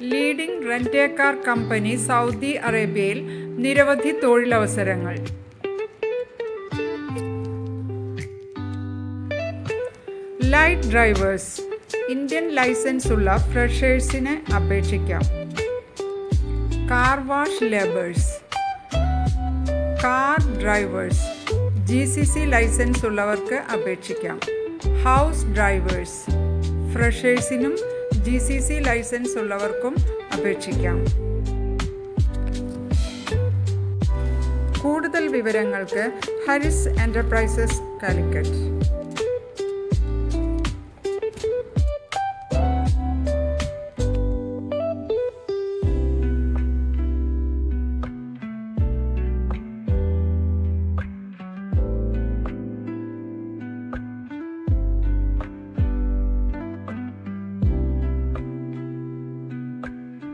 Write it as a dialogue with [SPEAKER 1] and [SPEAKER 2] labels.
[SPEAKER 1] Leading rent car company Saudi അറേബ്യയിൽ നിരവധി തൊഴിലവസരങ്ങൾ. Light drivers. ഇന്ത്യൻ ലൈസൻസ് ഉള്ള ഫ്രഷേഴ്സിന് അപേക്ഷിക്കാം. Car wash labours. Car drivers. GCC licence ഉള്ളവർക്ക് അപേക്ഷിക്കാം. House drivers. ഫ്രഷേഴ്സിനും GCC ലൈസൻസ് ഉള്ളവർക്കും അപേക്ഷിക്കാം. കൂടുതൽ വിവരങ്ങൾക്ക് ഹരിസ് എൻ്റർപ്രൈസസ് കാലിക്കറ്റ്.